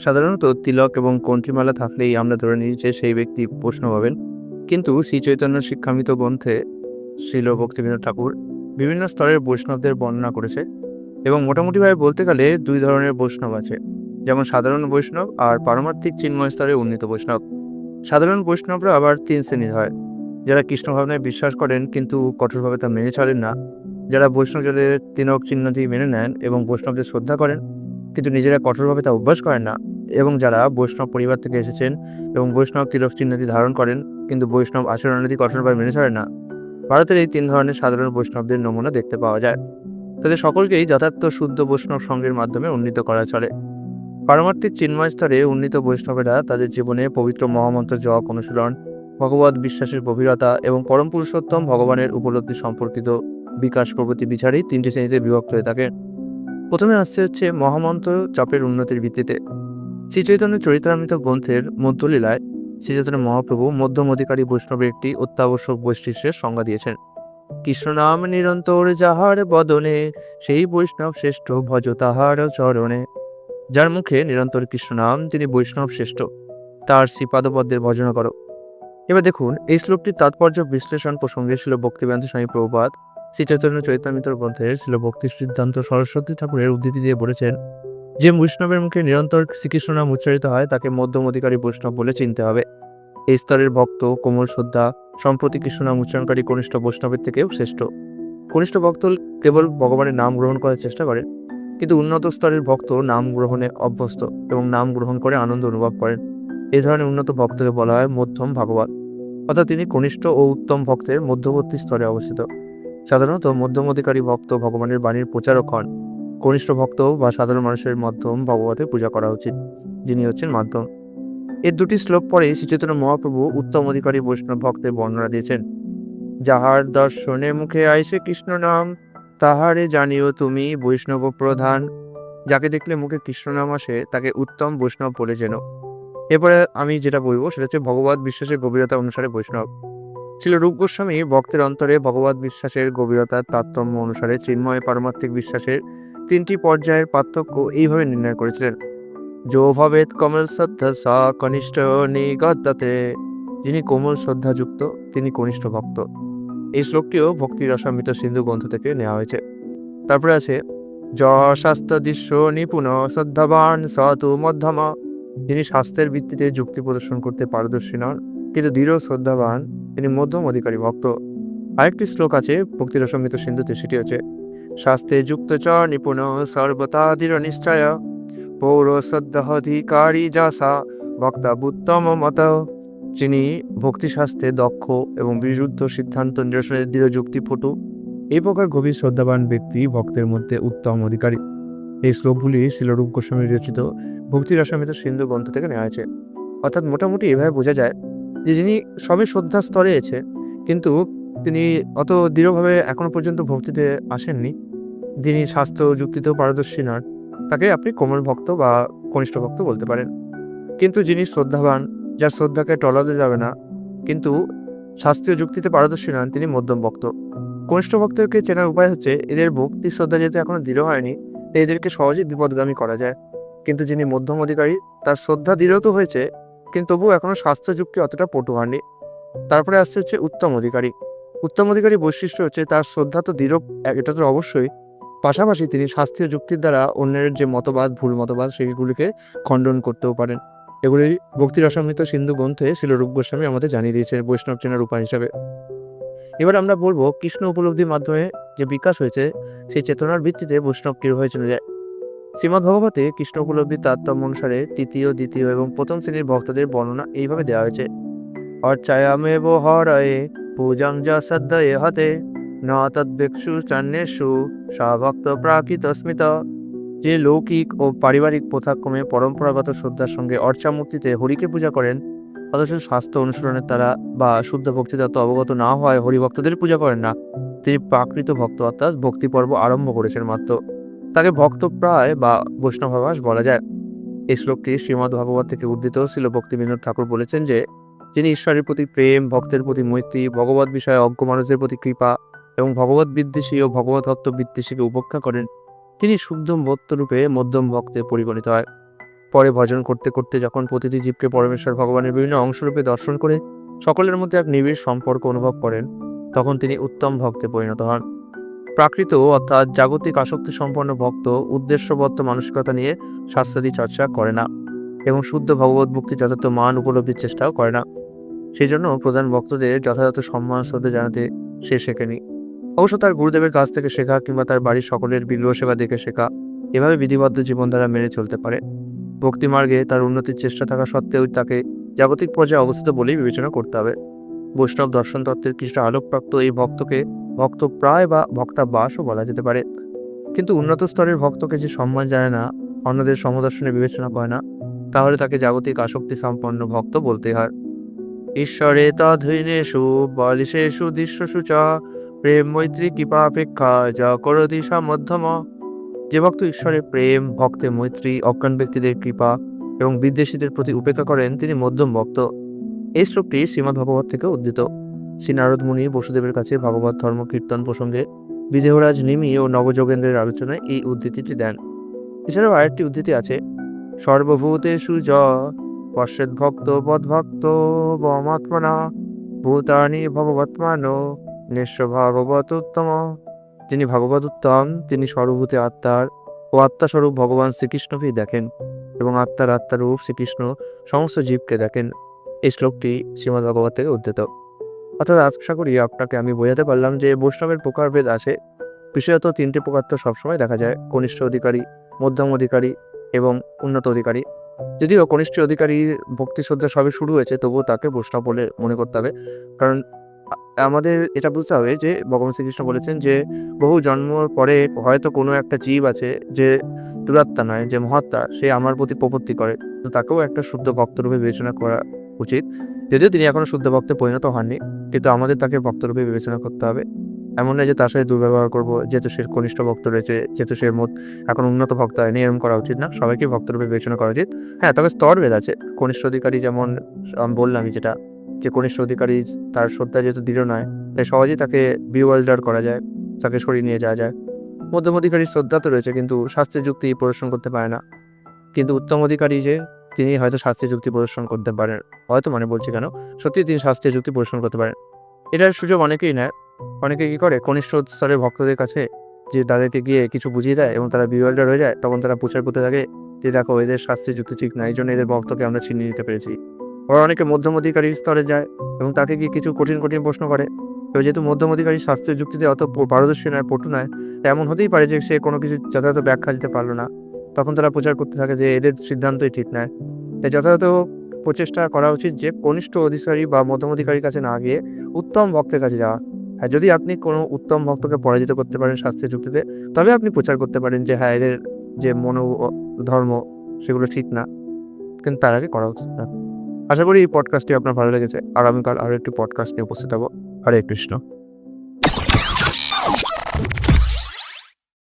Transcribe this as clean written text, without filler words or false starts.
সাধারণত তিলক এবং কণ্ঠিমালা থাকলেই আমরা ধরে নিই যে সেই ব্যক্তি বৈষ্ণব হবেন। কিন্তু শ্রী চৈতন্য শিক্ষামৃত গ্রন্থে শ্রীল ভক্তিবিনোদ ঠাকুর বিভিন্ন স্তরের বৈষ্ণবদের বর্ণনা করেছে এবং মোটামুটিভাবে বলতে গেলে দুই ধরনের বৈষ্ণব আছে, যেমন সাধারণ বৈষ্ণব আর পারমার্থিক চিন্ময় স্তরে উন্নীত বৈষ্ণব। সাধারণ বৈষ্ণবরা আবার তিন শ্রেণীর হয়: যারা কৃষ্ণ ভাবনায় বিশ্বাস করেন কিন্তু কঠোরভাবে তা মেনে চলেন না, যারা বৈষ্ণবজনের তিলক চিহ্নটি মেনে নেন এবং বৈষ্ণবদের শ্রদ্ধা করেন কিন্তু নিজেরা কঠোরভাবে তা অভ্যাস করেন না, এবং যারা বৈষ্ণব পরিবার থেকে এসেছেন এবং বৈষ্ণব তিলক চিহ্নটি ধারণ করেন কিন্তু বৈষ্ণব আচরণাদি কঠোরভাবে মেনে চলেন না। ভারতের এই তিন ধরনের সাধারণ বৈষ্ণবদের নমুনা দেখতে পাওয়া যায়। তাদের সকলকেই যথার্থ শুদ্ধ বৈষ্ণব সঙ্গের মাধ্যমে উন্নীত করা চলে। পারমার্থিক চিন্ময় স্তরে উন্নীত বৈষ্ণবেরা তাদের জীবনে পবিত্র মহামন্ত্র জপ অনুশীলন, ভগবত বিশ্বাসের গভীরতা এবং পরম পুরুষোত্তম ভগবানের উপলব্ধি সম্পর্কিত বিকাশ প্রভৃতি বিচারেই তিনটি শ্রেণীতে বিভক্ত হয়ে থাকে। প্রথমে হচ্ছে মহামন্ত্র জপের উন্নতির ভিত্তিতে। শ্রী চৈতন্য চরিতামৃত গ্রন্থের মধ্যলীলায় শ্রী চৈতন্য মহাপ্রভু মধ্যম অধিকারী বৈষ্ণবের একটি অত্যাবশ্যক বৈশিষ্ট্যের সংজ্ঞা দিয়েছেন। কৃষ্ণ নাম নিরন্তর যাহার বদনে, সেই বৈষ্ণব শ্রেষ্ঠ ভজ তাহার চরণে। যার মুখে নিরন্তর কৃষ্ণ নাম, তিনি বৈষ্ণব শ্রেষ্ঠ, তার শ্রীপাদপদ্মের ভজনা করো। এবার দেখুন, এই শ্লোকটির তাৎপর্য বিশ্লেষণ প্রসঙ্গে ছিল ভক্তিবেদান্ত স্বামী প্রভুপাদ শ্রী চৈতন্য চরিতামৃত গ্রন্থের ছিল ভক্তি সিদ্ধান্ত সরস্বতী ঠাকুরের উদ্ধৃতি দিয়ে বলেছেন, যে বৈষ্ণবের মুখে নিরন্তর শ্রীকৃষ্ণ নাম উচ্চারিত হয় তাকে মধ্যম অধিকারী বৈষ্ণব বলে চিনতে হবে। এই স্তরের ভক্ত কোমল শ্রদ্ধা সম্প্রতি কৃষ্ণ নাম উচ্চারণকারী কনিষ্ঠ বৈষ্ণবের থেকেও শ্রেষ্ঠ। কনিষ্ঠ ভক্ত কেবল ভগবানের নাম গ্রহণ করার চেষ্টা করেন, কিন্তু উন্নত স্তরের ভক্ত নাম গ্রহণে অভ্যস্ত এবং নাম গ্রহণ করে আনন্দ অনুভব করেন। এই ধরনের উন্নত ভক্তকে বলা হয় মধ্যম ভাগবত, অর্থাৎ তিনি কনিষ্ঠ ও উত্তম ভক্তের মধ্যবর্তী স্তরে অবস্থিত। সাধারণত মধ্যম অধিকারী ভক্ত ভগবানের বাণীর প্রচারক হন। কনিষ্ঠ ভক্ত বা সাধারণ মানুষের মাধ্যম ভগবতের পূজা করা উচিত, যিনি হচ্ছেন মাধ্যম। এর দুটি শ্লোক পরে শ্রী চৈতন্য মহাপ্রভু উত্তম অধিকারী বৈষ্ণব ভক্তের বর্ণনা দিয়েছেন। যাহার দর্শনে মুখে আইসে কৃষ্ণ নাম, তাহারে জানিও তুমি বৈষ্ণব প্রধান। যাকে দেখলে মুখে কৃষ্ণ নাম আসে তাকে উত্তম বৈষ্ণব বলে যেন। এরপরে আমি যেটা বলবো সেটা হচ্ছে ভগবত বিশ্বাসের গভীরতা অনুসারে বৈষ্ণব। ছিল রূপ গোস্বামী ভক্তের অন্তরে ভগবত বিশ্বাসের গভীরতার তারতম্য অনুসারে চিন্ময় পারমার্থিক বিশ্বাসের তিনটি পর্যায়ের পার্থক্য এইভাবে নির্ণয় করেছিলেন। যো ভবেত কমল শ্রদ্ধা স কনিষ্ঠ নিগদ্যতে। যিনি কোমল শ্রদ্ধাযুক্ত তিনি কনিষ্ঠ ভক্ত। এই শ্লোকটিও ভক্তি রসামৃত সিন্ধু গ্রন্থ থেকে নেওয়া হয়েছে। তারপরে আছে য শাস্ত্র দৃশ্য নিপুণ শ্রদ্ধাবান স তু মধ্যম। যিনি শাস্ত্রের ভিত্তিতে যুক্তি প্রদর্শন করতে পারদর্শী নন কিন্তু দৃঢ় শ্রদ্ধাবান, তিনি মধ্যম অধিকারী ভক্ত। আরেকটি শ্লোক আছে ভক্তি রসামৃত সিন্ধুতে, সেটি হচ্ছে শাস্ত্রে যুক্ত চ নিপুণ সর্বতা দৃঢ় নিশ্চয়, পৌর শ্রদ্ধাধিকারী যাসা বক্তা বুত্তম মত। যিনি ভক্তিশাস্ত্রে দক্ষ এবং বিশুদ্ধ সিদ্ধান্ত নিরসনের দৃঢ় যুক্তিপটু, এই প্রকার গভীর শ্রদ্ধাবান ব্যক্তি ভক্তের মধ্যে উত্তম অধিকারী। এই শ্লোকগুলি শিলরূপ গোস্বামী রচিত ভক্তি রসামৃত সিন্ধু গ্রন্থ থেকে নেওয়া হয়েছে। অর্থাৎ মোটামুটি এভাবে বোঝা যায় যে যিনি সবে শ্রদ্ধা স্তরে আছে কিন্তু তিনি অত দৃঢ়ভাবে এখনো পর্যন্ত ভক্তিতে আসেননি, যিনি শাস্ত্র যুক্তিতেও পারদর্শী নন, তাকে আপনি কোমল ভক্ত বা কনিষ্ঠ ভক্ত বলতে পারেন। কিন্তু যিনি শ্রদ্ধাবান, যার শ্রদ্ধাকে টলাতে যাবে না কিন্তু শাস্ত্রীয় যুক্তিতে পারদর্শী নন, তিনি মধ্যম ভক্ত। কনিষ্ঠ ভক্তকে চেনার উপায় হচ্ছে এদের ভক্তি শ্রদ্ধা যেহেতু এখনো দৃঢ় হয়নি, তাই এদেরকে সহজেই বিপদগামী করা যায়। কিন্তু যিনি মধ্যম অধিকারী, তার শ্রদ্ধা দৃঢ় তো হয়েছে কিন্তু তবুও এখনো শাস্ত্র যুক্তি অতটা পটু হয়নি। তারপরে আসছে হচ্ছে উত্তম অধিকারী। উত্তম অধিকারী বৈশিষ্ট্য হচ্ছে তার শ্রদ্ধা তো দৃঢ়, এটা তো অবশ্যই, পাশাপাশি তিনি শাস্ত্রীয় যুক্তির দ্বারা অন্যের যে মতবাদ, ভুল মতবাদ, সেগুলিকে খণ্ডন করতেও পারেন। এগুলি ভক্তি রসামৃত সিন্ধু গ্রন্থে শিলরূপ গোস্বামী আমাদের জানিয়ে দিয়েছে বৈষ্ণব চেনার উপায় হিসাবে। এবার আমরা বলবো কৃষ্ণ উপলব্ধির মাধ্যমে যে বিকাশ হয়েছে সেই চেতনার ভিত্তিতে বৈষ্ণব কিভাবে চলে যায়। শ্রীমদ্ ভগবতে কৃষ্ণ উপলব্ধির তারতম্য অনুসারে তৃতীয়, দ্বিতীয় এবং প্রথম শ্রেণীর ভক্তদের বর্ণনা এইভাবে দেওয়া হয়েছে। অর্চায়ামেব হরয়ে পূজাং যা শ্রদ্ধয়ে হতে, ন তদ্ভিক্ষু চান্যেষু সা ভক্ত প্রাকৃত স্মিত। যে লৌকিক ও পারিবারিক প্রথাক্রমে পরম্পরাগত শ্রদ্ধার সঙ্গে অর্চা মূর্তিতে হরিকে পূজা করেন, অথচ শাস্ত্র অনুসরণের দ্বারা বা শুদ্ধ ভক্তিতত্ত্ব অবগত না হয় হরিভক্তদের পূজা করেন না, তিনি প্রাকৃত ভক্ত, অর্থাৎ ভক্তি পর্ব আরম্ভ করেছেন মাত্র, তাকে ভক্তপ্রায় বা বৈষ্ণবাভাস বলা যায়। এই শ্লোকটি শ্রীমদ্ ভাগবত থেকে উদ্ধৃত ছিল। ভক্তিবিনোদ ঠাকুর বলেছেন যে যিনি ঈশ্বরের প্রতি প্রেম, ভক্তের প্রতি মৈত্রী, ভগবত বিষয়ে অজ্ঞ মানুষদের প্রতি কৃপা এবং ভগবত বিদ্বেষী ও ভগবতত্ত্ব বিদ্বেষীকে উপেক্ষা করেন, তিনি শুদ্ধ ভক্তরূপে মধ্যম ভক্তে পরিগণিত হয়। পরে ভজন করতে করতে যখন প্রতিটি জীবকে পরমেশ্বর ভগবানের বিভিন্ন অংশরূপে দর্শন করে সকলের মধ্যে এক নিবিড় সম্পর্ক অনুভব করেন, তখন তিনি উত্তম ভক্তে পরিণত হন। প্রাকৃত অর্থাৎ জাগতিক আসক্তি সম্পন্ন ভক্ত উদ্দেশ্যবদ্ধ মানসিকতা নিয়ে শাস্ত্রাদি চর্চা করে না এবং শুদ্ধ ভগবত মুক্তির যথার্থ মান উপলব্ধির চেষ্টাও করে না। সেই জন্য প্রধান ভক্তদের যথাযথ সম্মান শ্রদ্ধা জানাতে সে শেখেনি। অবশ্য তার গুরুদেবের কাছ থেকে শেখা কিংবা তার বাড়ির সকলের বিগ্রহ সেবা দেখে শেখা, এভাবে বিধিবদ্ধ জীবনধারা মেনে চলতে পারে। ভক্তিমার্গে তার উন্নতির চেষ্টা থাকা সত্ত্বেও তাকে জাগতিক পর্যায়ে অবস্থিত বলেই বিবেচনা করতে হবে। বৈষ্ণব দর্শন তত্ত্বের কিছুটা আলোকপ্রাপ্ত এই ভক্তকে ভক্তপ্রায় বা ভক্তাবাসও বলা যেতে পারে। কিন্তু উন্নত স্তরের ভক্তকে যে সম্মান জানে না, অন্যদের সমদর্শনে বিবেচনা করে না, তাহলে তাকে জাগতিক আসক্তি সম্পন্ন ভক্ত বলতে হয়। ঈশ্বরে তধীনেষু বলিষেষু দৃশ্যসু চ প্রেম মৈত্রী কৃপাপেক্ষা যা করতি মধ্যম। যে ভক্ত ঈশ্বরের প্রেম, ভক্তের মৈত্রী, অজ্ঞান ব্যক্তিদের কৃপা এবং বিদ্বেষীদের প্রতি উপেক্ষা করেন, তিনি মধ্যম ভক্ত। এই শ্লোকটি শ্রীমদ্ ভাগবত থেকে উদ্ধৃত। শ্রী নারদ মুনি বসুদেবের কাছে ভাগবত ধর্ম কীর্তন প্রসঙ্গে বিদেহরাজ নিমি ও নবযোগেন্দ্রের আলোচনায় এই উদ্ধৃতিটি দেন। এছাড়াও আরেকটি উদ্ধৃতি আছে, সর্বভূতেষু য পশ্যেদ ভক্ত বদ্ভক্ত বমাত্মনা ভূতানি ভগবৎমানো নিঃস্ব ভাগবত উত্তম। যিনি ভাগবত উত্তম, তিনি সর্বভূতে আত্মার ও আত্মাস্বরূপ ভগবান শ্রীকৃষ্ণকেই দেখেন এবং আত্মারূপ শ্রীকৃষ্ণ সমস্ত জীবকে দেখেন। এই শ্লোকটি শ্রীমদ্ ভাগবত থেকে উদ্ধৃত। অর্থাৎ আশা করি আপনাকে আমি বোঝাতে পারলাম যে বৈষ্ণবের প্রকারভেদ আছে। বিশেষত তিনটে প্রকার তো সবসময় দেখা যায়, কনিষ্ঠ অধিকারী, মধ্যম অধিকারী এবং উন্নত অধিকারী। যদিও কনিষ্ঠ অধিকারীর ভক্তি শ্রদ্ধা সবে শুরু হয়েছে, তবুও তাকে বৈষ্ণব বলে মনে করতে হবে। কারণ আমাদের এটা বুঝতে হবে যে ভগবান শ্রীকৃষ্ণ বলেছেন যে বহু জন্মর পরে হয়তো কোনো একটা জীব আছে যে দুরাত্মা নয়, যে মহাত্মা, সে আমার প্রতি প্রপত্তি করে, তো তাকেও একটা শুদ্ধ ভক্তরূপে বিবেচনা করা উচিত। যদিও তিনি এখনো শুদ্ধ ভক্তে পরিণত হননি, কিন্তু আমাদের তাকে ভক্তরূপে বিবেচনা করতে হবে। এমন নয় যে তার সাথে দুর্ব্যবহার করবো যেহেতু সে কনিষ্ঠ ভক্ত রয়েছে, যেহেতু সে এখন উন্নত ভক্ত হয়নি, এরকম করা উচিত না। সবাইকে ভক্তরূপে বিবেচনা করা উচিত। হ্যাঁ, তবে স্তরভেদ আছে। কনিষ্ঠ অধিকারী যেমন আমি বললামই, যেটা যে কনিষ্ঠ অধিকারী তার শ্রদ্ধা যেহেতু দৃঢ় নয়, তাই সহজেই তাকে বিওয়াল্ডার করা যায়, তাকে সরিয়ে নিয়ে যাওয়া যায়। মধ্যম অধিকারীর শ্রদ্ধা তো রয়েছে, কিন্তু শাস্ত্রের যুক্তি প্রদর্শন করতে পারে না। কিন্তু উত্তম অধিকারী যে, তিনি হয়তো শাস্ত্রের যুক্তি প্রদর্শন করতে পারেন। হয়তো বলছি কেন, সত্যি তিনি শাস্ত্রের যুক্তি প্রদর্শন করতে পারেন। এটার সুযোগ অনেকেই নেয়। অনেকে কি করে, কনিষ্ঠ স্তরের ভক্তদের কাছে যে তাদেরকে গিয়ে কিছু বুঝিয়ে দেয় এবং তারা বিওয়াল্ডার হয়ে যায়, তখন তারা প্রচার করতে থাকে যে দেখো এদের শাস্ত্রের যুক্তি ঠিক না, এই জন্য এদের ভক্তকে আমরা ছিনিয়ে নিতে পেরেছি। ওরা অনেকে মধ্যম অধিকারীর স্তরে যায় এবং তাকে গিয়ে কিছু কঠিন প্রশ্ন করে। এবার যেহেতু মধ্যম অধিকারী শাস্ত্রের যুক্তিতে অত পারদর্শী নয়, পটু নয়, এমন হতেই পারে যে সে কোনো কিছু যথাযথ ব্যাখ্যা দিতে পারলো না। তখন তারা প্রচার করতে থাকে যে এদের সিদ্ধান্তই ঠিক নয়। তাই যথাযথ প্রচেষ্টা করা উচিত যে কনিষ্ঠ অধিকারী বা মধ্যম অধিকারীর কাছে না গিয়ে উত্তম ভক্তের কাছে যাওয়া। হ্যাঁ, যদি আপনি কোনো উত্তম ভক্তকে পরাজিত করতে পারেন শাস্ত্রের যুক্তিতে, তবে আপনি প্রচার করতে পারেন যে হ্যাঁ, এদের যে ধর্ম সেগুলো ঠিক না, কিন্তু তার আগে করা উচিত না। আশা করি এই পডকাস্টটি আপনার ভালো লেগেছে। আগামীকাল আরও একটি পডকাস্ট নিয়ে উপস্থিত হবো। হরে কৃষ্ণ।